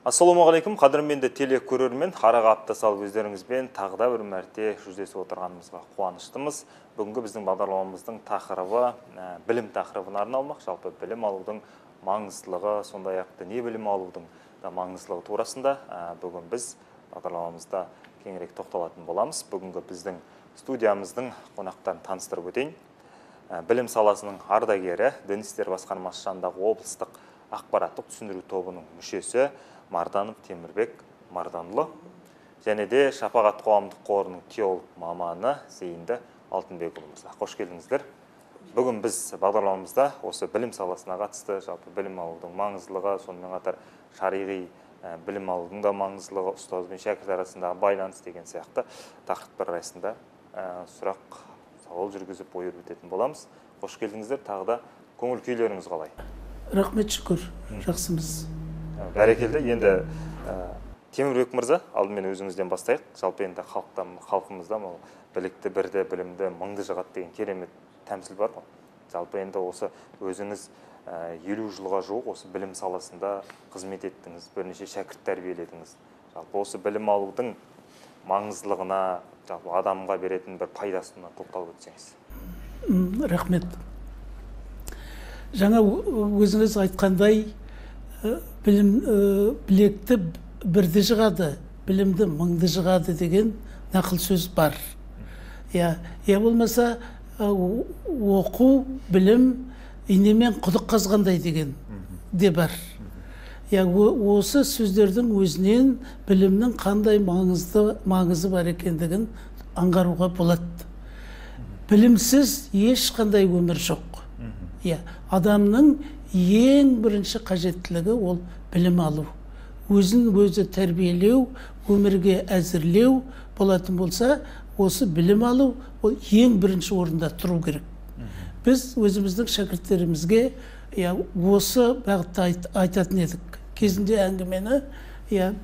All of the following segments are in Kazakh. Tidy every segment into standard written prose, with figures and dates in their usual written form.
Ассалаумағалейкум, қадірменді телекөрермен, араға апта салып өздеріңізбен тағы да бір мәрте жүздесіп отырғанымызға қуаныштымыз. Бүгінгі біздің бағдарламамыздың тақырыбы білім тақырыбына арналмақ. Жалпы білім алудың маңыздылығы, сондай-ақ діни білім алудың да маңыздылығы турасында бүгін біз бағдарламамызда кеңірек тоқталатын боламыз. Бүгінгі біздің студиямыздың қонақтарын таныстырып өтейін. Білім саласының ардагері, Дін істері басқармасы жанындағы облыстық ақпараттық түсіндіру тобының мүшесі Марданов Темірбек Марданлы, және де Шапағат қоғамдық қорының теолог маманы Зейінді Алтынбекұлымызға. Қош келдіңіздер. Бүгін біз бағдарламамызда осы білім саласына қатысты, жалпы білім алудың маңыздылығы, сонымен қатар шариғи білім алудың да маңыздылығы, ұстаз бен шәкірт арасындағы байланыс деген сияқты тақырыптар арасында сұрақ сауал жүргізіп ой өрбітетін боламыз. Қош келдіңіздер. Тағы да көңіл күйлеріңіз қалай? Рахмет, шүкір, жақсымыз. Бәрекелді. Енді Темірбек мырза, алдымен өзіңізден бастайық. Жалпы енді халқымызда білікті, бірді, білімді, мыңды жығат деген керемет тәмсіл бар ғой. Жалпы енді осы өзіңіз 50 жылға жуық осы білім саласында қызмет еттіңіз, бірнеше шәкірт тәрбиеледіңіз. Жалпы осы білім алудың маңыздылығына, жалпы адамға беретін бір пайдасына тоқталып өтсеңіз. Рахмет. Жаңа өзіңіз айтқандай, білекті бірді жығады, білімді мыңды жығады деген нақыл сөз бар. Я болмаса оқу, білім инемен құдық қазғандай деген де бар. Осы сөздердің өзінен білімнің қандай маңызы бар екендігін аңғаруға болады. Білімсіз ешқандай өмір жоқ. Адамның ең бірінші қажеттілігі ол білім алу. Өзін өзі тәрбиелеу, өмірге әзірлеу болатын болса, осы білім алу ол ең бірінші орында тұру керек. Біз өзіміздің шәкірттерімізге осы бағытта айтатын едік. Кезінде әңгімені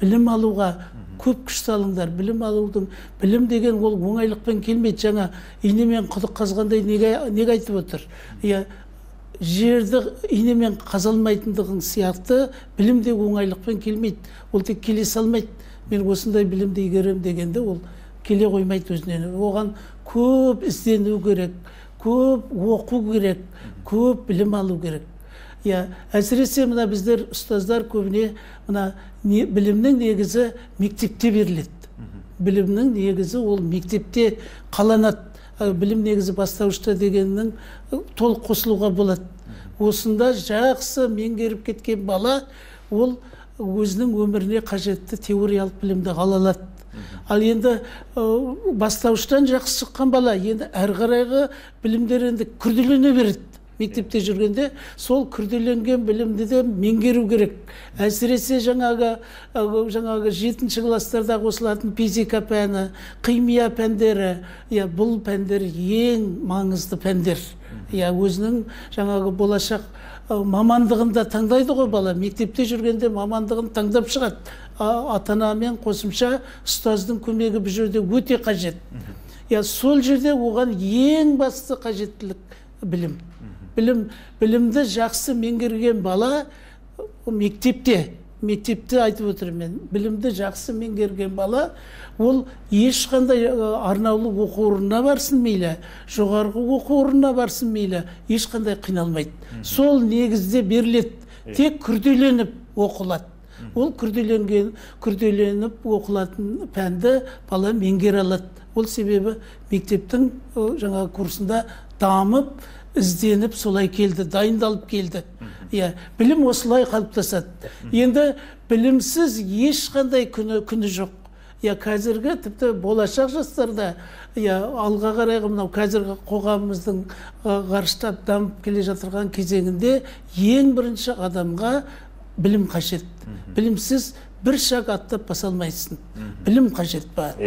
білім алуға көп күш салыңдар. Білім деген ол оңайлықпен келмейді. Жаңа инемен құдық қазғандай неге айтып отыр? Жерді инемен қазалмайтындығын сияқты білім де оңайлықпен келмейді. Ол тек келе салмайды. Мен осындай білімді игерем дегенде ол келе қоймайды өзінен. Оған көп іздену керек, көп оқу керек, көп білім алу керек. Әсіресе мына біздер ұстаздар көбіне білімнің негізі мектепте беріледі. Білімнің негізі ол мектепте қаланады. Білім негізі бастауышта дегеннің толық қосылуға болады. Осында жақсы меңгеріп кеткен бала ол өзінің өміріне қажетті теориялық білімді ала алады. Ал енді бастауыштан жақсы шыққан бала енді әрі қарайғы білімдер енді күрделене береді. Мектепте жүргенде сол күрделенген білімді де меңгеру керек. Әсіресе жаңағы 7-ші кластарда қосылатын физика пәні, химия пәндері, бұл пәндер ең маңызды пәндер. Өзінің жаңағы болашақ мамандығында таңдайды ғой бала. Мектепте жүргенде мамандығын таңдап шығады. Ата-анамен қосымша ұстаздың көмегі бұл жерде өте қажет. Сол жерде оған ең басты қажеттілік білім. Білімді жақсы меңгерген бала мектепте айтып отырмын. Білімді жақсы меңгерген бала ол ешқандай арнаулы оқу орнына барсын мейлі, жоғарғы оқу орнына барсын мейлі, ешқандай қиналмайды. Сол негізде беріледі, тек күрделеніп оқылады. Ол күрделеніп оқылатын пәнді бала меңгере алады. Ол себебі мектептің жаңа курсында дамып, ізденіп солай келді, дайындалып келді. Білім осылай қалыптасады. Енді білімсіз ешқандай күні жоқ. Қазіргі тіпті болашақ жастарда алға қарайғы мынау қазіргі қоғамымыздың ғарыштап дамып келе жатырған кезеңінде ең бірінші адамға білім қажет. Білімсіз бір шаг аттап баса алмайсың. Білім қажет бар.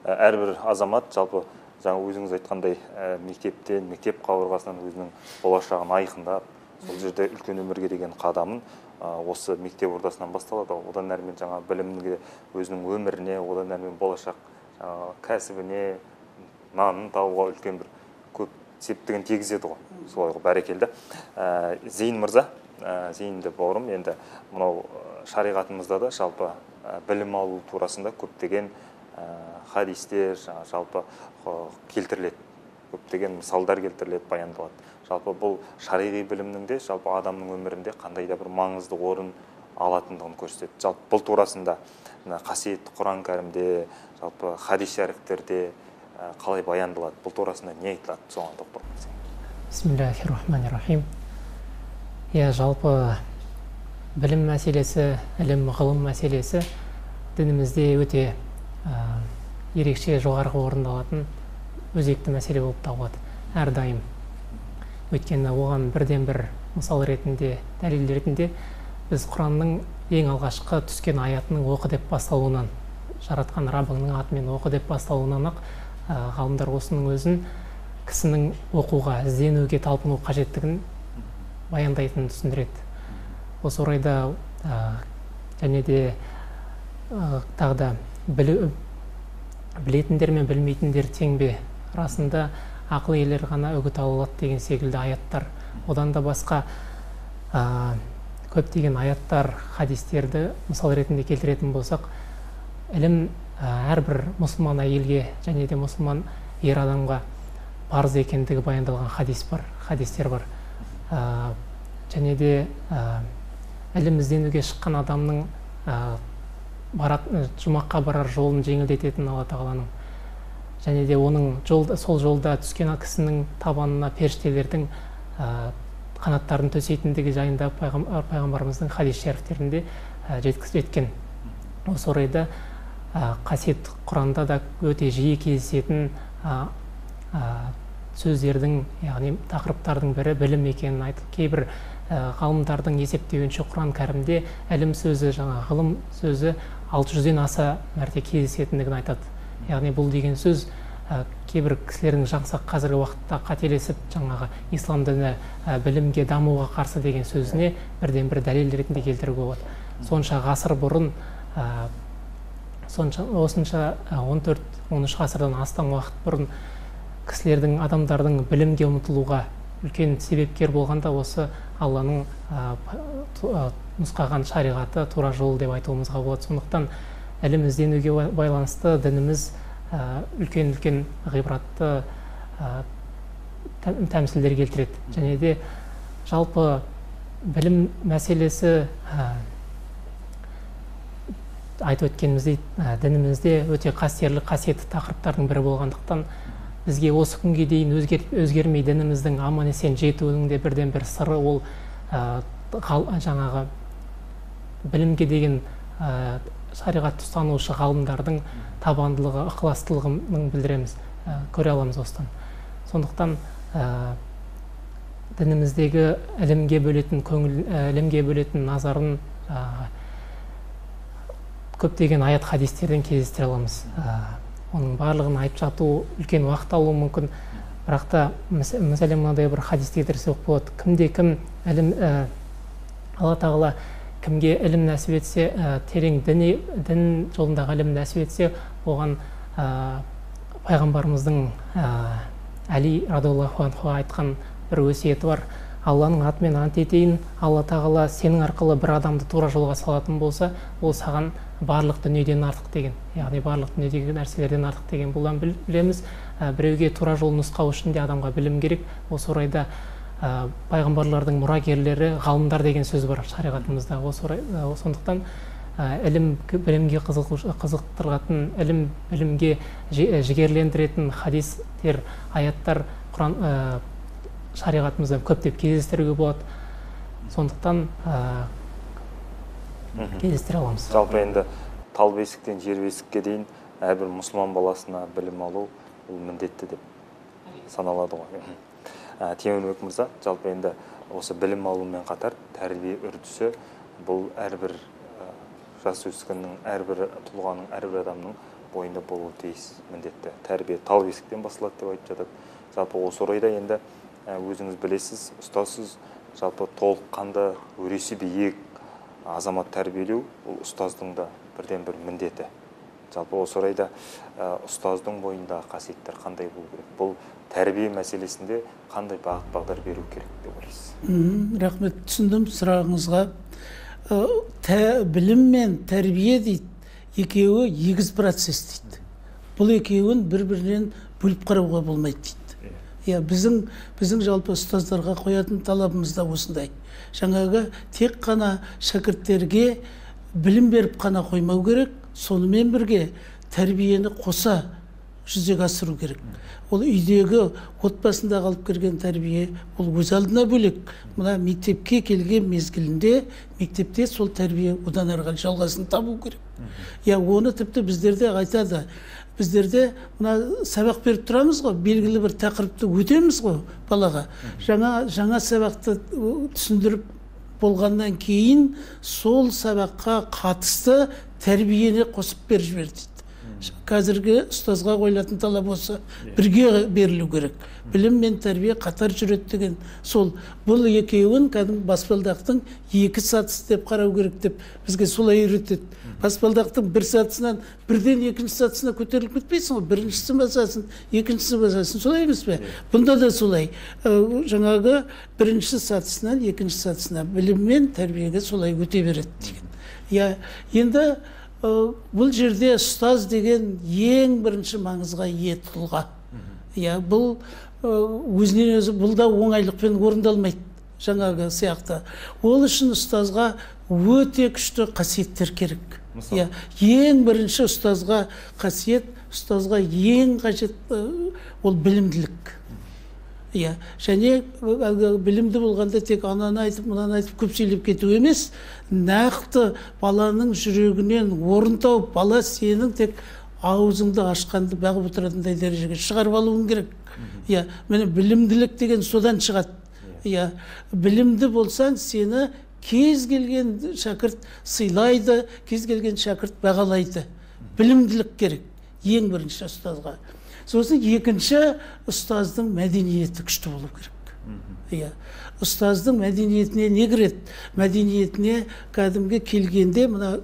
әрбір азамат жалпы жаңа өзіңіз айтқандай мектеп қабырғасынан өзінің болашағын айқындап, сол жерде үлкен өмірге деген қадамын осы мектеп ордасынан басталады. Одан әрмен жаңа білімге, өзінің өміріне, одан әрмен болашақ кәсібіне, нанын табуға үлкен бір көп септігін тигізеді ғой. Солай ғой, бәрекелді. Зейін мырза, Зейінді бауырым, енді мынау шариғатымызда да жалпы білім алу турасында көптеген хадистер жалпы келтіріледі, көптеген мысалдар келтіріледі, баяндалады. Жалпы бұл шариғи білімнің де жалпы адамның өмірінде қандай да бір маңызды орын алатындығын көрсетеді. Жалпы бұл турасында қасиетті Құран кәрімде, жалпы хадис шәріфтерде қалай баяндалады, бұл турасында не айтылады, соған тоқталып кетсең. Бисмиллахир-рахманир-рахим. Жалпы білім мәселесі, ілім ғылым мәселесі дінімізде өте ерекше жоғарғы орындалатын өзекті мәселе болып табылады әрдайым. Өйткені оған бірден бір мысал ретінде, дәлел ретінде біз Құранның ең алғашқы түскен аятының оқы деп басталуынан, жаратқан Раббыңның атымен оқы деп басталуынан ақ ғалымдар осының өзін кісінің оқуға, ізденуге талпыну қажеттігін баяндайтынын түсіндіреді. Осы орайда және де тағы да білетіндер мен білмейтіндер тең бе, расында ақыл иелері ғана үгіт ала алады деген секілді аяттар, одан да басқа көптеген аяттар, хадистерді мысал ретінде келтіретін болсақ, ілім әрбір мұсылман әйелге және де мұсылман ер адамға парыз екендігі баяндалған хадистер бар. Және де ілім ізденуге шыққан адамның жұмаққа барар жолын жеңілдететін Алла тағаланың, және де оның сол жолда түскен кісінің табанына періштелердің қанаттарын төсейтіндігі жайында пайғамбарымыздың хадис шәріфтерінде жеткен. Осы орайда қасиетті Құранда да өте жиі кездесетін сөздердің, яғни тақырыптардың бірі білім екенін айтып, кейбір ғалымдардың есептеуінше Құран кәрімде ілім сөзі, ғылым сөзі 600-ден аса мәрте кездесетіндігін айтады. Яғни бұл деген сөз кейбір кісілердің жаңсақ қазіргі уақытта қателесіп, ислам діні білімге, дамуға қарсы деген сөзіне бірден бір дәлел ретінде келтіруге болады. Сонша ғасыр бұрын, осынша 14-13 ғасырдан астам уақыт бұрын кісілердің, адамдардың білімге ұмтылуға үлкен себепкер болғанда осы Алланың нұсқаған шариғаты, тура жол деп айтуымызға болады. Сондықтан ілім ізденуге байланысты дініміз үлкен ғибратты тәмсілдер келтіреді. Және де жалпы білім мәселесі айтып өткеніміздей дінімізде өте қастерлі, қасиетті тақырыптардың бірі болғандықтан бізге осы күнге дейін өзгермей дініміздің аман есен жетуінің де бірден бір сыры ол жаңағы білімге деген шариғатты ұстанушы ғалымдардың табандылығы, ықыластылығын білдіреміз, көре аламыз осыдан. Сондықтан дініміздегі ілімге бөлетін көңіл, ілімге бөлетін назарын көптеген аят хадистерден кездестіре аламыз. Оның барлығын айтып жату үлкен уақыт алуы мүмкін, бірақ та мәселен мынадай бір хадисті келтірсек болады. Кімде-кім ілім, Алла тағала кімге ілім нәсіп етсе, терең дін жолындағы ілім нәсіп етсе, оған пайғамбарымыздың Әли радиаллаху анхуға айтқан бір өсиеті бар. Алланың атымен ант етейін, Алла тағала сенің арқылы бір адамды тура жолға салатын болса, ол саған барлық дүниеден артық деген, яғни барлық дүниедегі нәрселерден артық деген. Бұдан білеміз, біреуге тура жол нұсқау үшін де адамға білім керек. Осы орайда пайғамбарлардың мұрагерлері ғалымдар деген сөз бар шариғатымызда. Сондықтан білімге қызықтыратын, білімге жігерлендіретін хадистер, аяттар Құран шариғатымызда көптеп кездестіруге болады. Сондықтан кездестіре аламыз. Жалпы енді тал бесіктен жер бесікке дейін әрбір мұсылман баласына білім алу ол міндетті деп саналады ғой. Темірбек мырза, жалпы енді осы білім алумен қатар тәрбие үрдісі бұл әрбір жас өскіннің, әрбір тұлғаның, әрбір адамның бойында болуы тиіс міндетті. Тәрбие тал бесіктен басталады деп айтып жатады. Жалпы осы орайда енді өзіңіз білесіз, ұстазсыз, жалпы толыққанды өресі биік азамат тәрбиелеу ол ұстаздың да бірден бір міндеті. Жалпы осы орайда ұстаздың бойындағы қасиеттер қандай болу керек? Бұл тәрбие мәселесінде қандай бағыт бағдар беру керек деп ойлайсыз? Рахмет, түсіндім сұрағыңызға. Білім мен тәрбие дейді, екеуі егіз процесс дейді. Бұл екеуін бір-бірінен бөліп қарауға болмайды дейді. Біздің жалпы ұстаздарға қоятын талабымыз да осындай. Жаңағы тек қана шәкірттерге білім беріп қана қоймау керек, сонымен бірге тәрбиені қоса жүзеге асыру керек. Ол үйдегі отбасында қалып келген тәрбие, ол өз алдына бөлек. Мына мектепке келген мезгілінде мектепте сол тәрбие одан әрі жалғасын табу керек. Оны тіпті біздерде айтады. Біздерде мына сабақ беріп тұрамыз ғой, белгілі бір тақырыпты өтеміз ғой балаға. Жаңа сабақты түсіндіріп болғаннан кейін сол сабаққа қатысты тәрбиені қосып беріп жібер дейді. Қазіргі ұстазға қойылатын талап осы, бірге берілу керек. Білім мен тәрбие қатар жүреді деген сол. Бұл екеуін кәдімгі баспалдақтың екі сатысы деп қарау керек деп бізге солай үйретеді. Баспалдақтың бір сатысынан бірден екінші сатысына көтеріліп кетпейсің ғой, біріншісін басасың, екіншісін басасың, солай емес пе? Бұнда да солай. Жаңағы бірінші сатысынан екінші сатысына білім мен тәрбиеге солай өте береді деген. Енді бұл жерде ұстаз деген ең бірінші маңызға ие тұлға. Бұл өзінен өзі бұл да оңайлықпен орындалмайды жаңағы сияқты. Ол үшін ұстазға өте күшті қасиеттер керек. Ең бірінші ұстазға қасиет, ұстазға ең қажет ол білімділік. Және білімді болғанда тек ананы айтып, мынаны айтып көп сөйлеп кету емес, нақты баланың жүрегінен орын тауып, бала сенің тек аузыңды ашқанды бағып отыратындай дәрежеге шығарып алуың керек. Міне білімділік деген содан шығады. Білімді болсаң, сені кез келген шәкірт сыйлайды, кез келген шәкірт бағалайды. Білімділік керек ең бірінші ұстазға. Сосын екінші ұстаздың мәдениеті күшті болу керек. Ұстаздың мәдениетіне не кіреді? Мәдениетіне кәдімгі келгенде, мына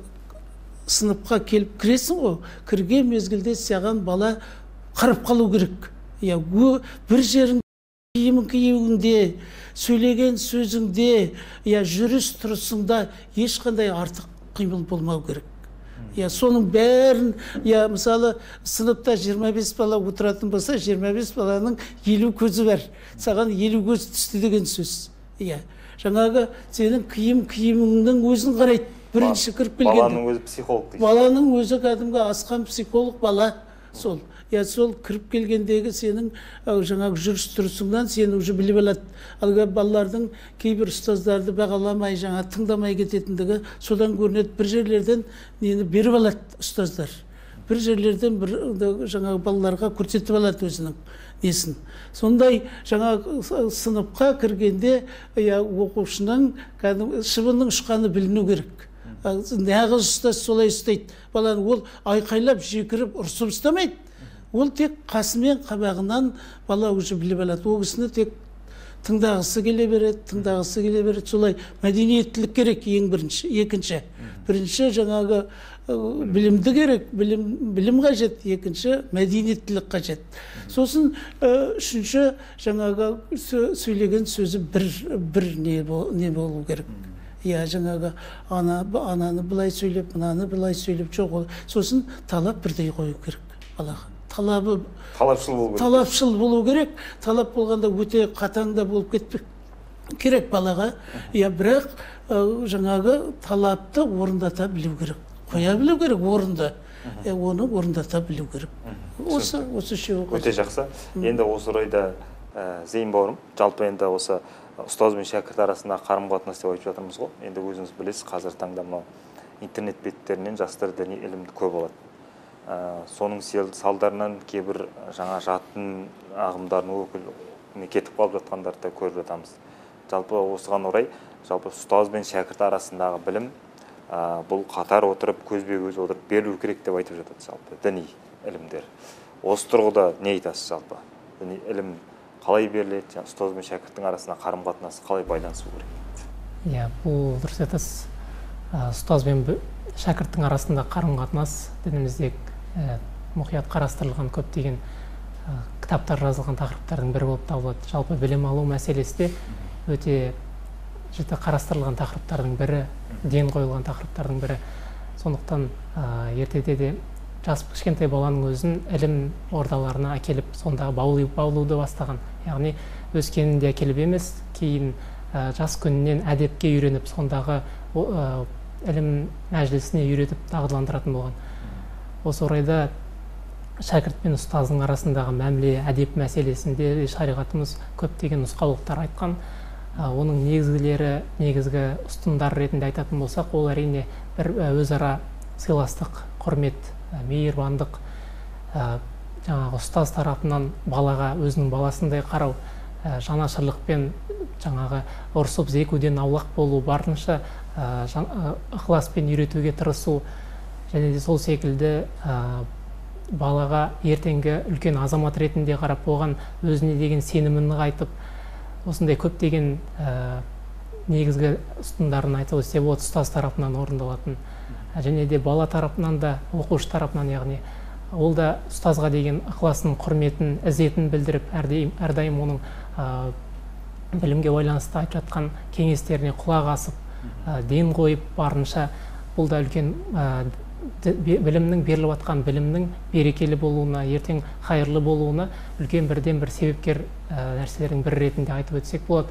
сыныпқа келіп кіресің ғой, кірген мезгілде саған бала қарап қалу керек. Бір жерің киіміңде, сөйлеген сөзіңде, жүріс тұрысыңда ешқандай артық қимыл болмау керек. Соның бәрін, мысалы, сыныпта 25 бала отыратын болса, 25 баланың 50 көзі бар. Саған 50 көз түсті деген сөз. Жаңағы сенің киіміңнің өзін қарайды. Бірінші кіріп келгенде. Баланың өзі психолог дейді. Баланың өзі кәдімгі асқан психолог бала. Сол кіріп келгендегі сенің жаңағы жүріс тұрысыңнан сені уже біліп алады. Алға балалардың кейбір ұстаздарды бағаламай, тыңдамай кететіндігі содан көрінеді. Бір жерлерден нені беріп алады ұстаздар. Бір жерлерден жаңағы балаларға көрсетіп алады өзінің несін. Сондай жаңағы сыныпқа кіргенде оқушының шыбынның ұшқаны біліну керек. Нағыз ұстаз солай ұстайды. Баланы ол айқайлап, жекіріп, ұрсып ұстамайды. Ол тек қасымен қабағынан бала уже біліп алады. Ол кісіні тек тыңдағысы келе береді. Солай мәдениеттілік керек ең бірінші. Бірінші жаңағы білімді керек, білім қажет. Екінші мәдениеттілік қажет. Сосын үшінші жаңағы сөйлеген сөзі бір не болу керек. Жаңағы ананы былай сөйлеп, мынаны былай сөйлеп, жоқ. Сосын талап бірдей қою керек балаға. Талапшыл болу керек. Талап болғанда өте қатаң да болып кетпек керек балаға. Бірақ жаңағы талапты орындата білу керек. Қоя білу керек орынды. Оны орындата білу керек. Осы үшеуі. Өте жақсы. Енді осы орайда Зейін бауырым, жалпы енді осы ұстаз бен шәкірт арасында қарым-қатынас деп айтып жатырмыз ғой. Енді өзіңіз білесіз, қазір таңда мынау интернет беттерінен жастар діни ілімді көп алады. Соның салдарынан кейбір жаңа жатын ағымдардың өкілі кетіп қалып жатқандарды да көріп жатамыз. Жалпы осыған орай, жалпы ұстаз бен шәкірт арасындағы білім бұл қатар отырып, көзбе-көз отырып берілу керек деп айтып жатады жалпы діни ілімдер. Осы тұрғыда не айтасыз жалпы? Діни ілім қалай беріледі, ұстаз бен шәкірттің арасында қарым-қатынасы қалай байланысу керек? Иә, бұл дұрыс айтасыз. Ұстаз бен шәкірттің арасында қарым-қатынас дінімізде мұқият қарастырылған көптеген кітаптар жазылған тақырыптардың бірі болып табылады. Жалпы білім алу мәселесі де өте жіті қарастырылған тақырыптардың бірі, ден қойылған тақырыптардың бірі. Сондықтан ертеде де жас кішкентай баланың өзін ілім ордаларына әкеліп, сонда баулуды бастаған. Яғни өскенінде әкеліп емес, кейін жас күнінен әдепке үйреніп, сондағы ілім мәжілісіне үйретіп дағдыландыратын болған. Осы орайда шәкірт пен ұстаздың арасындағы мәміле, әдеп мәселесінде шариғатымыз көптеген нұсқаулықтар айтқан. Оның негізгі ұстындар ретінде айтатын болсақ, ол әрине бір өзара сыйластық, құрмет, мейірбандық, жаңағы ұстаз тарапынан балаға өзінің баласындай қарау, жанашырлықпен жаңағы ұрсып зекуден аулақ болу, барынша ықыласпен үйретуге тырысу, және де сол секілді балаға ертеңгі үлкен азамат ретінде қарап, оған өзіне деген сенімін нығайтып, осындай көптеген негізгі ұстындарын айтып өтсе болады, ұстаз тарапынан орындалатын. Және де бала тарапынан да, оқушы тарапынан, яғни ол да ұстазға деген ықыласын, құрметін, ізетін білдіріп, әрдайым оның білімге байланысты айтып жатқан кеңестеріне құлақ асып, ден қойып, барынша бұл да үлкен білімнің, беріліп жатқан білімнің берекелі болуына, ертең қайырлы болуына үлкен бірден бір себепкер нәрселердің бірі ретінде айтып өтсек болады.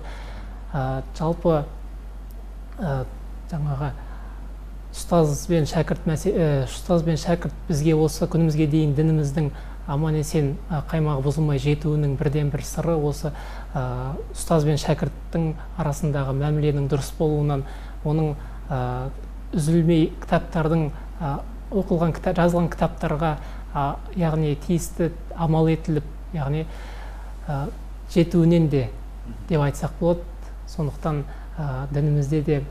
Жалпы жаңағы ұстаз бен шәкірт бізге осы күнімізге дейін дініміздің аман-есен қаймағы бұзылмай жетуінің бірден бір сыры осы ұстаз бен шәкірттің арасындағы мәміленің дұрыс болуынан, оның үзілмей кітаптардың оқылған жазылған кітаптарға яғни тиісті амал етіліп, яғни жетуінен де деп айтсақ болады. Сондықтан дінімізде де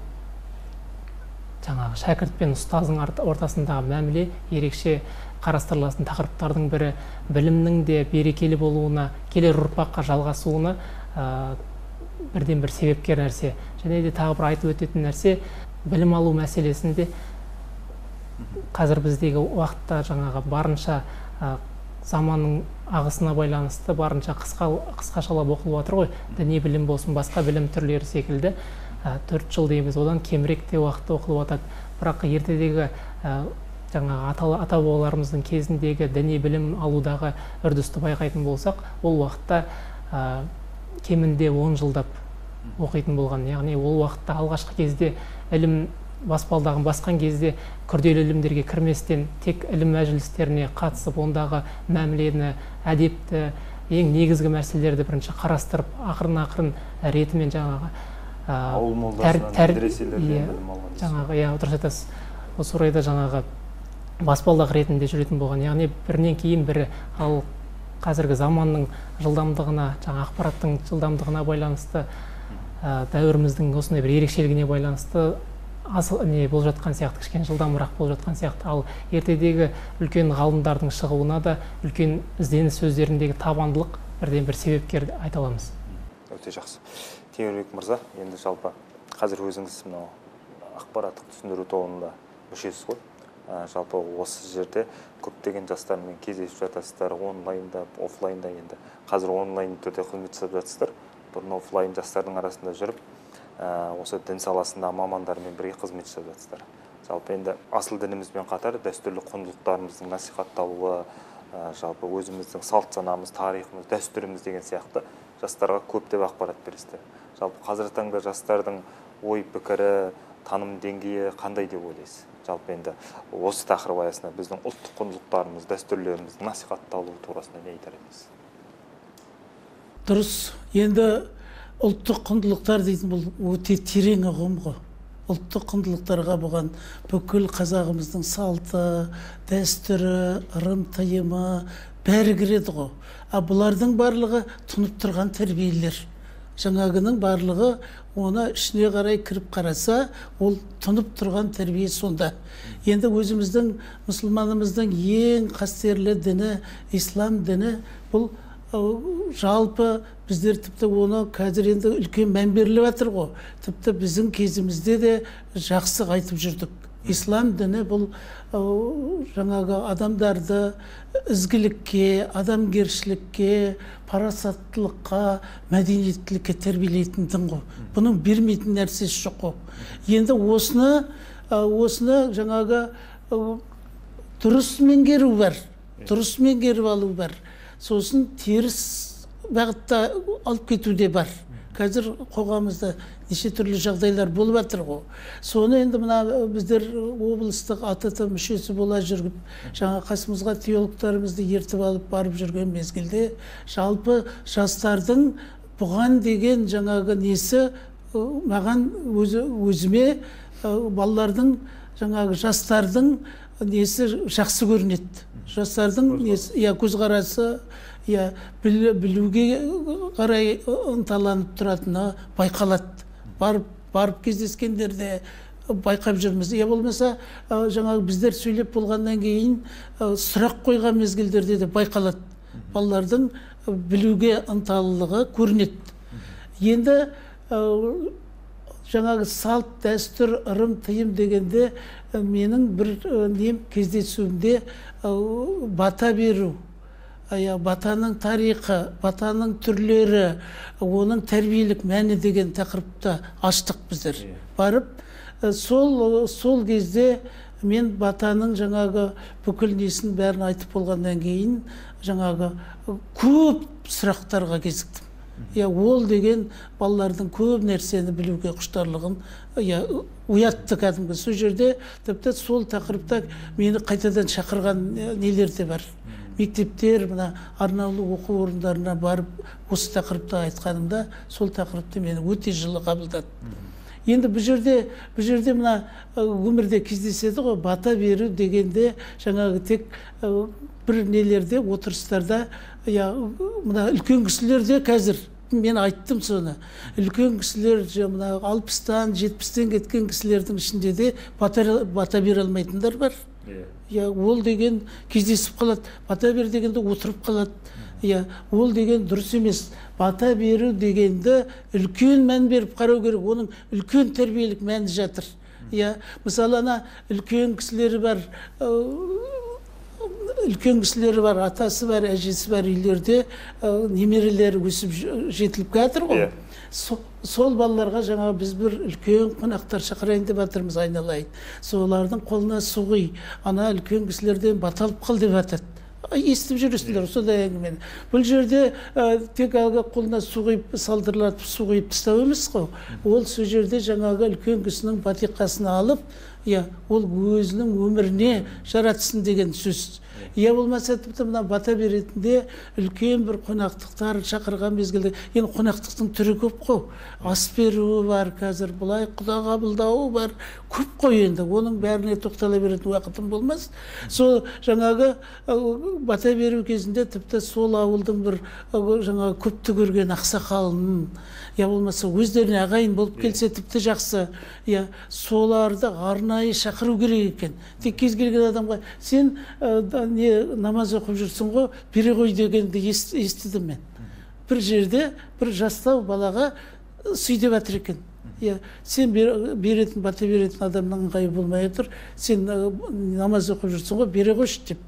жаңағы шәкірт пен ұстаздың ортасындағы мәміле ерекше қарастырылатын тақырыптардың бірі, білімнің де берекелі болуына, келер ұрпаққа жалғасуына бірден бір себепкер нәрсе. Және де тағы бір айтып өтетін нәрсе, білім алу мәселесінде қазір біздегі уақытта жаңағы барынша заманның ағысына байланысты барынша қысқашалап оқылып жатыр ғой. Діни білім болсын, басқа білім түрлері секілді 4 жыл дейміз, одан кемірек те уақытта оқылып жатады. Бірақ ертедегі жаңағы ата-бабаларымыздың кезіндегі діни білім алудағы үрдісті байқайтын болсақ, ол уақытта кемінде 10 жылдап оқитын болған. Яғни ол уақытта алғашқы кезде ілім баспалдағын басқан кезде күрделі ілімдерге кірместен тек ілім мәжілістеріне қатысып, ондағы мәмілені, әдепті, ең негізгі мәселелерді бірінші қарастырып, ақырын ретімен жаңағы ауыл молдасынан, медреселерден білім алған. Жаңағы, дұрыс айтасыз. Осы орайда жаңағы баспалдақ ретінде жүретін болған. Яғни бірінен кейін бірі, ал қазіргі заманның жылдамдығына, жаңа ақпараттың жылдамдығына байланысты, дәуіріміздің осындай бір ерекшелігіне байланысты бұл жатқан сияқты, кішкене жылдамырақ болып жатқан сияқты. Ал ертедегі үлкен ғалымдардың шығуына да үлкен ізденіс сөздеріндегі табандылық бірден бір себепкер айта аламыз. Өте жақсы. Темірбек мырза, енді жалпы қазір өзіңіз мынау ақпараттық түсіндіру тобында мүшесіз ғой. Жалпы осы жерде көптеген жастармен кездесіп жатасыздар, онлайнда, офлайнда. Енді қазір онлайн түрде қызмет жасап жатсыздар. Бұрын офлайн жастардың арасында жүріп, осы дін саласында мамандармен бірге қызмет жасап жатсыздар. Жалпы енді асыл дінімізбен қатар дәстүрлі құндылықтарымыздың насихатталуы, жалпы өзіміздің салт санамыз, тарихымыз, дәстүріміз деген сияқты жастарға көптеп ақпарат бересіздер. Жалпы қазіргі таңда жастардың ой пікірі, таным деңгейі қандай деп ойлайсыз? Жалпы енді осы тақырып аясында біздің ұлттық құндылықтарымыз, дәстүрлеріміздің насихатталуы турасында не айтар едіңіз? Дұрыс. Енді ұлттық құндылықтар дейтін бұл өте терең ұғым ғой. Ұлттық құндылықтарға бұған бүкіл қазағымыздың салты, дәстүрі, ырым-тыйымы бәрі кіреді ғой. Бұлардың барлығы тұнып тұрған тәрбиелер. жаңағының барлығы оны ішіне қарай кіріп қараса, ол тұнып тұрған тәрбие сонда. Енді өзіміздің мұсылманымыздың ең қастерлі діні, ислам діні, бұл жалпы біздер тіпті оны қазір енді үлкен мән беріліп жатыр ғой. Тіпті біздің кезімізде де жақсы айтып жүрдік. Ислам діні бұл жаңағы адамдарды ізгілікке, адамгершілікке, парасаттылыққа, мәдениеттілікке тәрбиелейтін дін ғой. Бұның бермейтін нәрсесі жоқ қой. Енді осыны жаңағы дұрыс меңгеру бар, дұрыс меңгеріп алу бар. Сосын теріс бағытта алып кету де бар. Қазір қоғамымызда неше түрлі жағдайлар болып жатыр ғой. Соны енді мына біздер облыстық АТТ мүшесі бола жүріп, жаңа қасымызға теологтарымызды ертіп алып барып жүрген мезгілде, жалпы жастардың бұған деген жаңағы несі маған өзіме балалардың жаңағы жастардың несі жақсы көрінеді. Жастардың көзқарасы білуге қарай ынталанып тұратыны байқалады. Барып кездескендерде байқап жүрміз. Болмаса жаңағы біздер сөйлеп болғаннан кейін сұрақ қойған мезгілдерде де байқалады. Балалардың білуге ынталылығы көрінеді. Енді жаңағы салт, дәстүр, ырым, тыйым дегенде менің бір кездесуімде бата беру, батаның тарихы, батаның түрлері, оның тәрбиелік мәні деген тақырыпта аштық біздер. Барып, сол кезде мен батаның жаңағы бүкіл несін бәрін айтып болғаннан кейін жаңағы көп сұрақтарға кезіктім. Ол деген балалардың көп нәрсені білуге құштарлығын ұятты кәдімгі. Сол жерде тіпті сол тақырыпта мені қайтадан шақырған нелер де бар. Мектептер, мына арнаулы оқу орындарына барып осы тақырыпта айтқанымда, сол тақырыпты мені өте жылы қабылдады. Енді бұл жерде мына өмірде кездеседі ғой, бата беру дегенде жаңағы тек бір нелерде, отырыстарда, мына үлкен кісілерде қазір мен айттым соны. Үлкен кісілер, мына 60-тан, 70-тен кеткен кісілердің ішінде де бата бере алмайтындар бар. Ол деген кездесіп қалады. Бата бер дегенде отырып қалады. Ол деген дұрыс емес. Бата беру дегенді үлкен мән беріп қарау керек. Оның үлкен тәрбиелік мәні жатыр. Мысалы, ана үлкен кісілері бар, атасы бар, әжесі бар үйлерде немерелері өсіп жетіліп жатыр ғой. Сол балаларға жаңа біз бір үлкен қонақтар шақырайын деп жатырмыз, айналайын. Солардың қолына су құй, ана үлкен кісілерден бата алып қал деп жатады. Естіп жүресіңдер сондай әңгімені. Бұл жерде тек әлгі қолына су құйып, салдырлатып су құйып тастау емес қой. Ол сол жерде жаңағы үлкен кісінің батиқасын алып, ол өзінің өміріне жаратсын деген сөз. Болмаса тіпті мына бата беретінде үлкен бір қонақтықтар шақырған мезгілде, енді қонақтықтың түрі көп қой. Ас беруі бар қазір, бұлай құда қабылдауы бар, көп қой енді. Оның бәріне тоқтала беретін уақытым болмас. Сол жаңағы бата беру кезінде тіпті сол ауылдың бір жаңағы көпті көрген ақсақалының, болмаса өздеріне ағайын болып келсе тіпті жақсы, соларды арнайы шақыру керек екен. Тек кез келген адамға сен намаз оқып жүрсің ғой, бере ғой дегенді естідім мен. Бір жерде бір жастау балаға сөйдеп жатыр екен. Сен беретін, бата беретін адамның ыңғайы болмай отыр, сен намаз оқып жүрсің ғой, бере қойшы деп.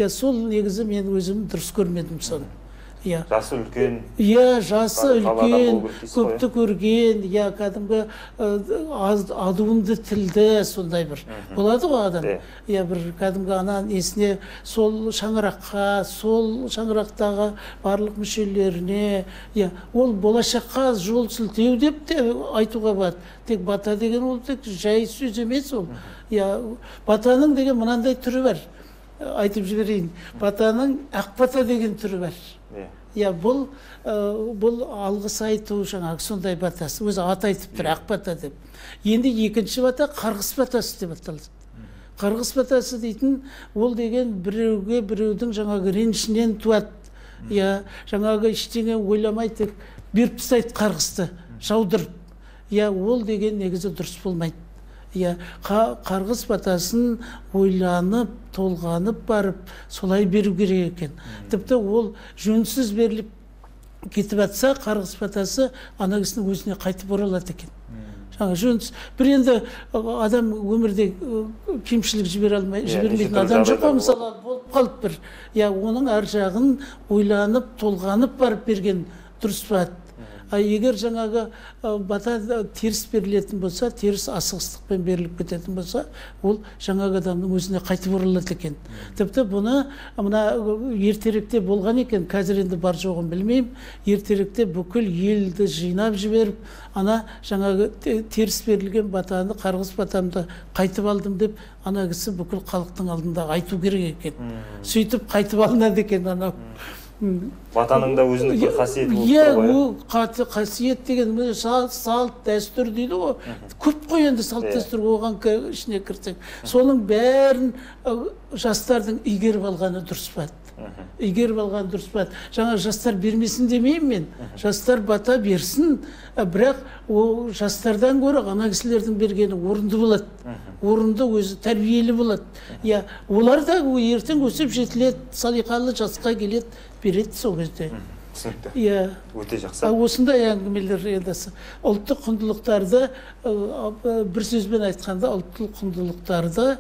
Сол негізі мен өзім дұрыс көрмедім соны. Жасы үлкен. Жасы үлкен, көпті көрген, кәдімгі адуынды тілді сондай бір. Болады ғой адам. Бір кәдімгі анан есіне сол шаңырақтағы барлық мүшелеріне, ол болашаққа жол сілтеу деп те айтуға болады. Тек бата деген ол тек жай сөз емес ол. Батаның деген мынандай түрі бар. Айтып жіберейін. Батаның ақ бата деген түрі бар. Бұл алғыс айту жаңағы сондай батасы. Өзі ат айтып тұр, ақ бата деп. Енді екінші бата қарғыс батасы деп аталады. Қарғыс батасы дейтін, ол деген біреуге біреудің жаңағы ренішінен туады. иә, жаңағы ештеңе ойламай тек беріп тастайды қарғысты жаудырып. иә, ол деген негізі дұрыс болмайды. иә, қарғыс батасын ойланып толғанып барып солай беру керек екен. Тіпті ол жөнсіз беріліп кетіп жатса, қарғыс батасы ана кісінің өзіне қайтып оралады екен. Жаңа жөнсіз бір енді адам өмірде кемшілік жібермейтін адам жоқ қой, мысалы болып қалып бір. иә, оның ар жағын ойланып толғанып барып берген дұрыс бат. Егер жаңағы бата теріс берілетін болса, теріс асығыстықпен беріліп кететін болса, ол жаңағы адамның өзіне қайтып оралады екен. Тіпті бұны мына ертеректе болған екен, қазір енді бар жоғын білмеймін, ертеректе бүкіл елді жинап жіберіп, ана жаңағы теріс берілген батаны, қарғыс батамды қайтып алдым деп, ана кісі бүкіл халықтың алдында айту керек екен. Сөйтіп қайтып алынады екен анау. Батаның да өзіндік бір қасиеті болып иә, тұр ғой. ол қасиет деген салт дәстүр дейді ғой. Көп қой енді салт дәстүр, оған ішіне кірсең. Соның бәрін жастардың игеріп алғаны дұрыс бат. Игеріп алғаны дұрыс бат. Жаңа жастар бермесін демеймін мен. Жастар бата берсін, бірақ о жастардан гөрі ана кісілердің бергені орынды болады. Орынды, өзі тәрбиелі болады. иә, олар да ертең өсіп жетіледі, салиқалы жасқа келеді, береді сол кезде. Түсінікті. иә, Өте жақсы. осындай әңгімелер енді ұлттық құндылықтарды, бір сөзбен айтқанда, ұлттық құндылықтарды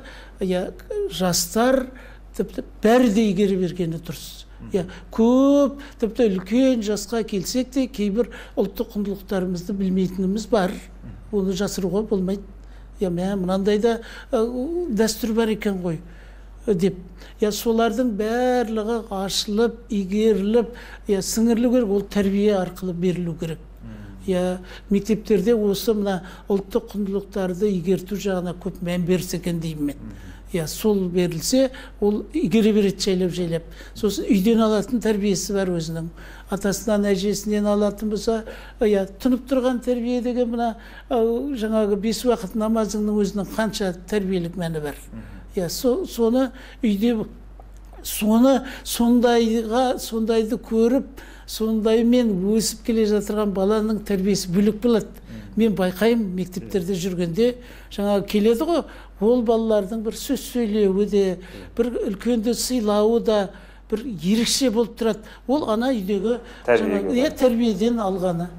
жастар тіпті бәрі де игере бергені дұрыс. Көп, тіпті үлкен жасқа келсек те, кейбір ұлттық құндылықтарымызды білмейтініміз бар. Оны жасыруға болмайды. Мынандай да дәстүр бар екен ғой деп. Солардың барлығы ашылып, игеріліп, сіңірілу керек, ол тәрбие арқылы берілу керек. Мектептерде осы мына ұлттық құндылықтарды игерту жағына көп мән берсе екен деймін мен. Сол берілсе, ол игере береді жайлап. Сосын үйден алатын тәрбиесі бар өзінің. Атасынан, әжесінен алатын болса, тұнып тұрған тәрбие деген мына жаңағы 5 уақыт намазыңның өзінің қанша тәрбиелік мәні бар. Соны үйде сондайды көріп, сондаймен өсіп келе жатырған баланың тәрбиесі бөлек болады. Мен байқаймын, мектептерде жүргенде жаңағы келеді ғой, ол балалардың бір сөз сөйлеуі де, бір үлкенді сыйлауы да бір ерекше болып тұрады. Ол ана үйдегі тәрбиеден алғаны.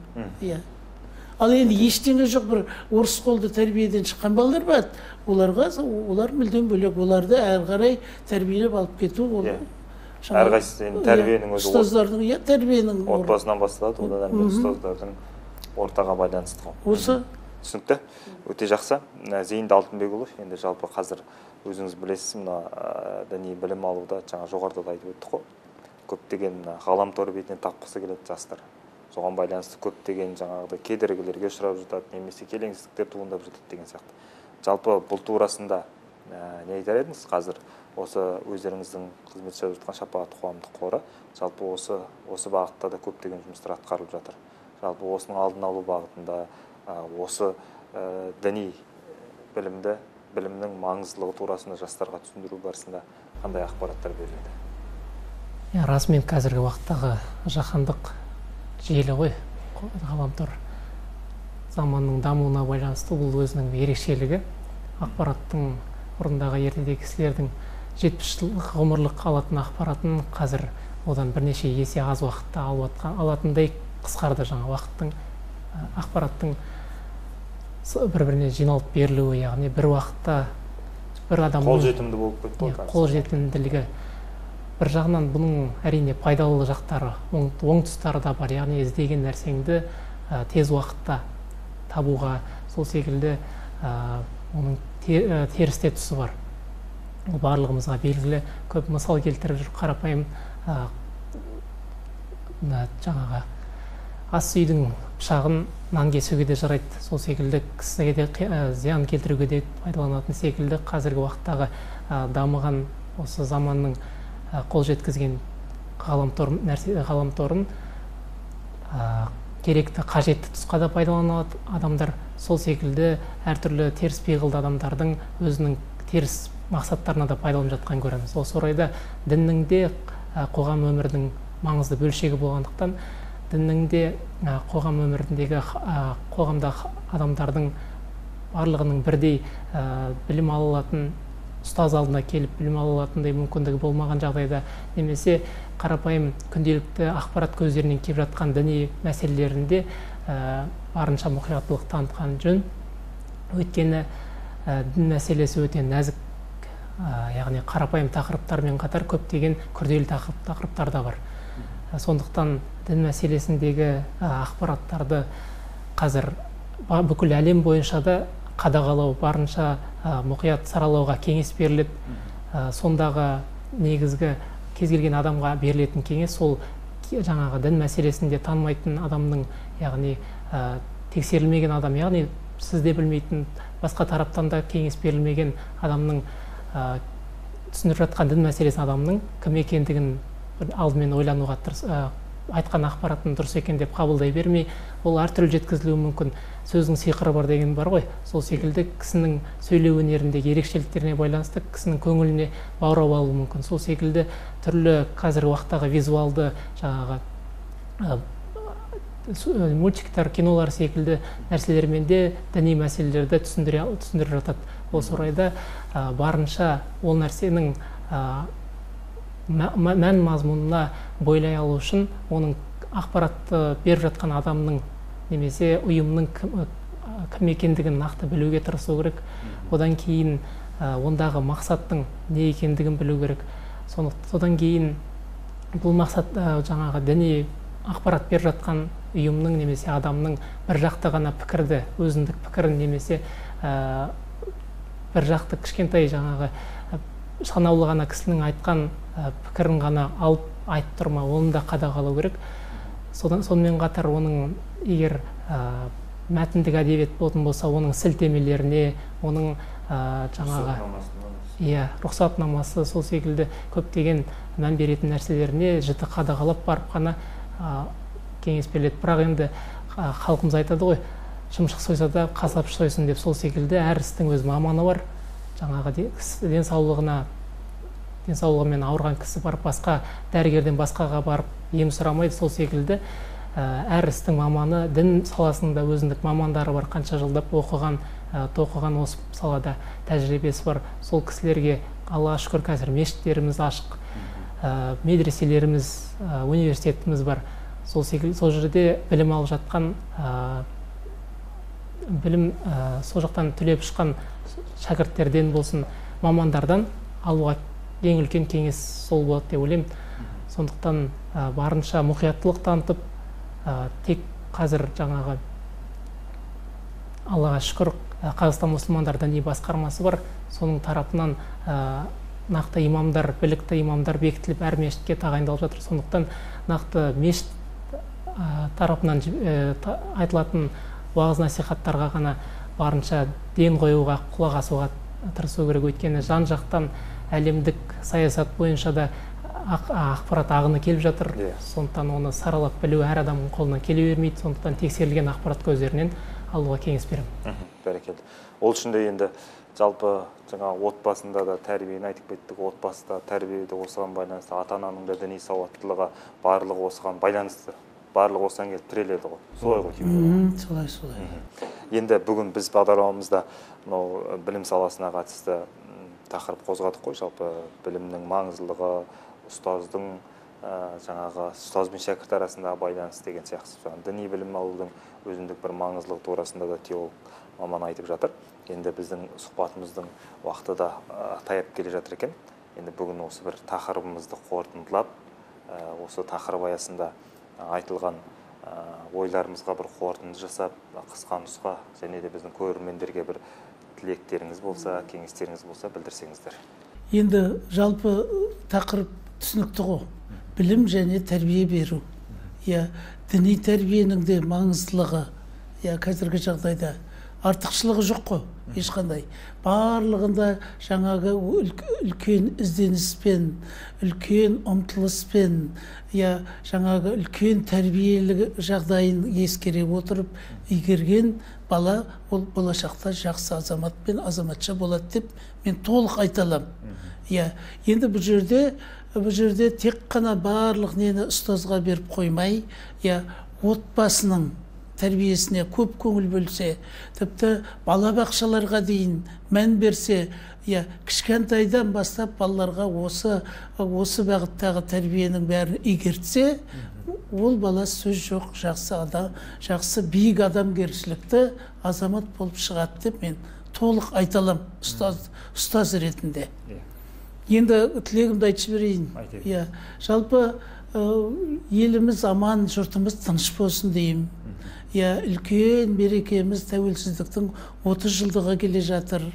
Ал енді ештеңе жоқ, бір орыс қолды тәрбиеден шыққан балалар бар. Олар мүлдем бөлек, оларды әрі қарай тәрбиелеп алып кету. Әрқайсысы тәрбиенің өзі ұстаздардың тәрбиенің отбасынан басталады, одан кейін ұстаздардың ортаға байланысты. Осы түсінікті, өте жақсы. Зейінді Алтынбекұлы, енді жалпы қазір өзіңіз білесіз, мына діни білім алуда жаңа жоғарыда да айтып өттік қой. Көптеген ғаламтор бетінен тапқысы келеді жастар. Соған байланысты көптеген жаңағыдай кедергілерге ұшырап жатады, немесе келеңсіздіктер туындап жатады деген сияқты. Жалпы бұл турасында не айтар едіңіз? Қазір осы өздеріңіздің қызмет жасап жатқан Шапағат қоғамдық қоры жалпы осы бағытта да көптеген жұмыстар атқарылып жатыр. Жалпы осының алдын алу бағытында осы діни білімнің маңыздылығы турасында жастарға түсіндіру барысында қандай ақпараттар беріледі? Расымен қазіргі уақыттағы жаһандық желі ғой, ғаламтор заманның дамуына байланысты бұл өзінің ерекшелігі. Ақпараттың бұрындағы ертедегі кісілердің 70 жылдық ғұмырлық алатын ақпаратын қазір одан бірнеше есе аз уақытта алатындай қысқарды. Жаңа уақыттың ақпараттың бір-біріне жиналып берілуі, яғни бір уақытта бір адамның қолжетімді болып кетті. Қолжетімділігі. Бір жағынан бұның әрине пайдалы жақтары, оң тұстары да бар. Яғни іздеген нәрсеңді тез уақытта табуға, сол секілді оның терісте тұсы бар. Ол барлығымызға белгілі. Көп мысал келтіріп жүр, қарапайым жаңағы ас үйдің пышағын нан кесуге де жарайды. Сол секілді кісіге де зиян келтіруге де пайдаланатын секілді қазіргі уақыттағы дамыған осы заманның қол жеткізген ғаламторын керекті, қажетті тұсқа да пайдаланады адамдар. Сол секілді әртүрлі теріс пиғылды адамдардың өзінің теріс мақсаттарына да пайдаланып жатқан көреміз. Осы орайда діннің де қоғам өмірінің маңызды бөлшегі болғандықтан діннің де қоғам өміріндегі қоғамда адамдардың барлығының бірдей білім ала алатын, ұстаз алдына келіп білім ала алатындай мүмкіндігі болмаған жағдайда, немесе қарапайым күнделікті ақпарат көздерінен келіп жатқан діни мәселелерінде барынша мұқияттылық танытқан жөн. Өйткені дін мәселесі өте нәзік, яғни қарапайым тақырыптармен қатар көптеген күрделі тақырыптар да бар. Сондықтан дін мәселесіндегі ақпараттарды қазір бүкіл әлем бойынша да қадағалау, барынша мұқият саралауға кеңес беріледі. Сондағы негізгі кез келген адамға берілетін кеңес сол жаңағы дін мәселесінде танымайтын адамның, яғни тексерілмеген адам, яғни сізде білмейтін, басқа тараптан да кеңес берілмеген адамның түсіндіріп жатқан дін мәселесін адамның кім екендігін алдымен ойлануға айтқан ақпаратын дұрыс екен деп қабылдай бермей, ол әртүрлі жеткізілуі мүмкін. Сөздің сиқыры бар деген бар ғой. Сол секілді кісінің сөйлеу өнеріндегі ерекшеліктеріне байланысты кісінің көңіліне баурап алуы мүмкін. Сол секілді түрлі қазіргі уақыттағы визуалды жаңағы мультиктер, кинолар секілді нәрселермен де діни мәселелерді түсіндіріп жатады. Осы орайда барынша ол нәрсенің мән мазмұнына бойлай алу үшін оның ақпаратты беріп жатқан адамның немесе ұйымның кім екендігін нақты білуге тырысу керек. Одан кейін ондағы мақсаттың не екендігін білу керек. Содан кейін бұл мақсат жаңағы діни ақпарат беріп жатқан ұйымның немесе адамның бір жақты ғана пікірді, өзіндік пікірін немесе бір жақты кішкентай жаңағы санаулы ғана кісінің айтқан пікірін ғана алып айтып тұрма, оны да қадағалау керек. Сонымен қатар оның егер мәтіндік әдебиет болатын болса, оның сілтемелеріне, оның жаңағы рұқсатнамасы, сол секілді көптеген мән беретін нәрселеріне жіті қадағалап барып қана кеңес беріледі. Бірақ енді халқымыз айтады ғой, шымшық сойса да қасапшы сойсын деп. Сол секілді әр істің өз маманы бар. Жаңағы денсаулығымен ауырған кісі барып басқа дәрігерден басқаға барып ем сұрамайды. Сол секілді әр істің маманы, дін саласында өзіндік мамандары бар, қанша жылдап оқыған, тоқыған осы салада тәжірибесі бар. Сол кісілерге Аллаға шүкір қазір мешіттеріміз ашық, медреселеріміз, университетіміз бар. Сол секілді сол жерде білім алып жатқан, сол жақтан түлеп шыққан шәкірттерден болсын, мамандардан алуға ең үлкен кеңес сол болады деп ойлаймын. Сондықтан барынша мұқияттылық танытып, тек қазір жаңағы Аллаға шүкір Қазақстан мұсылмандар діни басқармасы бар. Соның тарапынан нақты имамдар, білікті имамдар бекітіліп әр мешітке тағайындалып жатыр. Сондықтан нақты мешіт тарапынан айтылатын уағыз насихаттарға ғана барынша ден қоюға, құлақ асуға тырысу керек. Өйткені жан жақтан әлемдік саясат бойынша да ақпарат ағыны келіп жатыр. Сондықтан оны саралап білу әр адамның қолынан келе бермейді. Сондықтан тексерілген ақпарат көздерінен алуға кеңес беремін. Бәрекелді. Ол үшін де енді жалпы жаңағы отбасында да тәрбиені айтып кеттік. Отбасыда тәрбиеде осыған байланысты, ата-ананың да діни сауаттылығы барлығы осыған байланысты. Барлығы осыған келіп тіреледі ғой. Солай ғой. Солай. Енді бүгін біз бағдарламамызда білім саласына қатысты тақырып қозғадық қой. Жалпы білімнің маңыздылығы, ұстаздың жаңағы ұстаз бен шәкірт арасындағы байланыс деген сияқты. Діни білім алудың өзіндік бір маңыздылығы турасында да теолог маман айтып жатыр. Енді біздің сұхбатымыздың уақыты да таяп келе жатыр екен. Енді бүгін осы бір тақырыбымызды қорытындылап, осы тақырып аясында айтылған ойларымызға бір қорытынды жасап, қысқа нұсқа және де біздің көрермендерге бір тілектеріңіз болса, кеңестеріңіз болса білдірсеңіздер. Енді жалпы тақырып түсінікті ғой. Білім және тәрбие беру. Діни тәрбиенің де маңыздылығы, қазіргі жағдайда артықшылығы жоқ қой, ешқандай. Барлығында жаңағы үлкен ізденіспен, үлкен ұмтылыспен, жаңағы үлкен тәрбиелік жағдайын ескере отырып игерген бала, ол болашақта жақсы азамат пен азаматша болады деп мен толық айта аламын. Енді бұл жерде бұл жерде тек қана барлық нені ұстазға беріп қоймай, отбасының тәрбиесіне көп көңіл бөлсе, тіпті балабақшаларға дейін мән берсе, кішкентайдан бастап балаларға осы бағыттағы тәрбиенің бәрін игертсе, ол бала сөз жоқ, жақсы биік адамгершілікті азамат болып шығады деп мен толық айта аламын, ұстаз ретінде. Енді тілегімді айтып берейін. Жалпы еліміз аман, жұртымыз тыныш болсын деймін. Үлкен мерекеміз тәуелсіздіктің 30 жылдығы келе жатыр.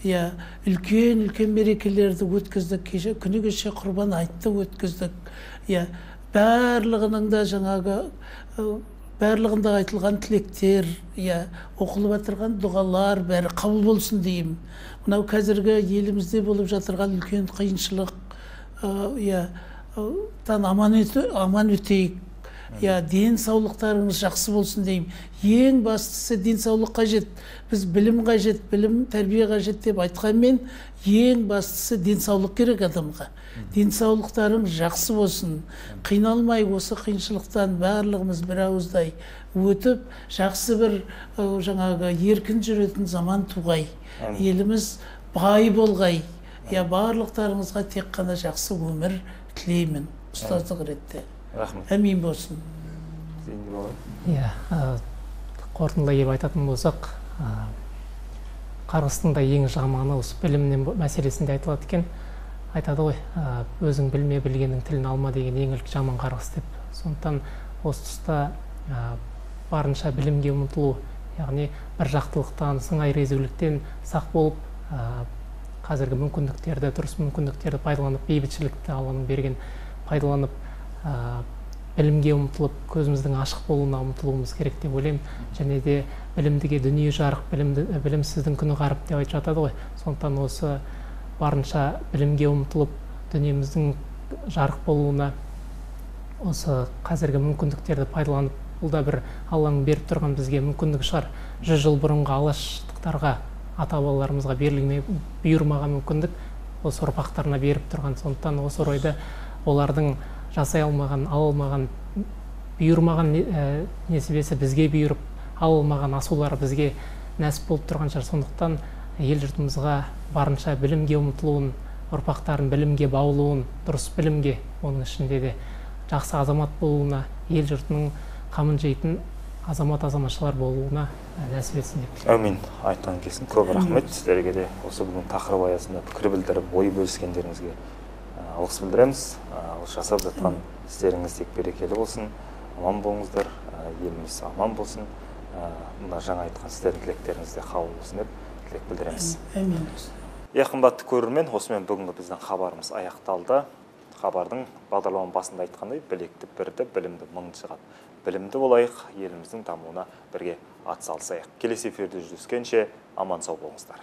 Үлкен мерекелерді өткіздік, күні кеше құрбан айтты өткіздік. Барлығында айтылған тілектер, оқылып жатырған дұғалар бәрі қабыл болсын деймін. Мынау қазіргі елімізде болып жатырған үлкен қиыншылық, аман өтейік. Денсаулықтарыңыз жақсы болсын деймін. Ең бастысы денсаулық қажет. Біз білім қажет, білім, тәрбие қажет деп айтқанмен, ең бастысы денсаулық керек адамға. Денсаулықтарың жақсы болсын. Қиналмай осы қиыншылықтан барлығымыз бір ауыздай өтіп, жақсы бір еркін жүретін заман туғай. Еліміз бай болғай. Барлықтарыңызға тек қана жақсы өмір тілеймін. Ұстаздық ретте. Әмин болсын. Қорытындылай келіп айтатын болсақ, қарғыстың да ең жаманы осы білімнен мәселесінде айтылады екен. Айтады ғой, өзің білме, білгеннің тілін алма деген ең үлкен жаман қарғыс деп. Сондықтан осы тұста барынша білімге ұмтылу, яғни бір жақтылықтан, сыңай резуліктен сақ болып, қазіргі мүмкіндіктерді, дұрыс мүмкіндіктерді пайдаланып, бейбітшілікті Алланың берген пайдаланып, білімге ұмтылып, көзіміздің ашық болуына ұмтылуымыз керек деп ойлаймын. Және де білімдіге дүние жарық, білімсіздің күні ғарып деп айтып жатады ғой. Сондықтан осы барынша білімге ұмтылып, дүниеміздің жарық болуына, осы қазіргі мүмкіндіктерді пайдаланып, бұл да бір Алланың беріп тұрған бізге мүмкіндік шығар. 100 жыл бұрынғы алаштықтарға, ата-бабаларымызға бұйырмаған мүмкіндік осы ұрпақтарына беріп тұрған. Сондықтан осы орайда олардың жасай алмаған, ала алмаған, бұйырмаған несібесі бізге бұйырып, ала алмаған асулары бізге нәсіп болып тұрған шығар. Сондықтан ел жұртымызға барынша білімге ұмтылуын, ұрпақтарын білімге баулуын, дұрыс білімге, оның ішінде де жақсы азамат болуына, ел жұртының қамын жейтін азамат-азаматшылар болуына нәсіп етсін деп. Әмин. Айтқан келсін. Көп рахмет. Сіздерге де осы бүгін тақырып аясында пікір білдіріп, ой бөліскендеріңізге алғыс білдіреміз. Жасап жатқан істеріңіз тек берекелі болсын, аман болыңыздар, еліміз аман болсын. Мына жаңа айтқан сіздердің тілектеріңізде қабыл болсын деп тілек білдіреміз. Әмин. Қымбатты көрермен, осымен бүгінгі біздің хабарымыз аяқталды. Хабардың бағдарламаның басында айтқандай, білекті бірді, білімді мыңды шығады. Білімді болайық, еліміздің дамуына бірге атсалысайық. Келесі эфирде жүздескенше аман сау болыңыздар.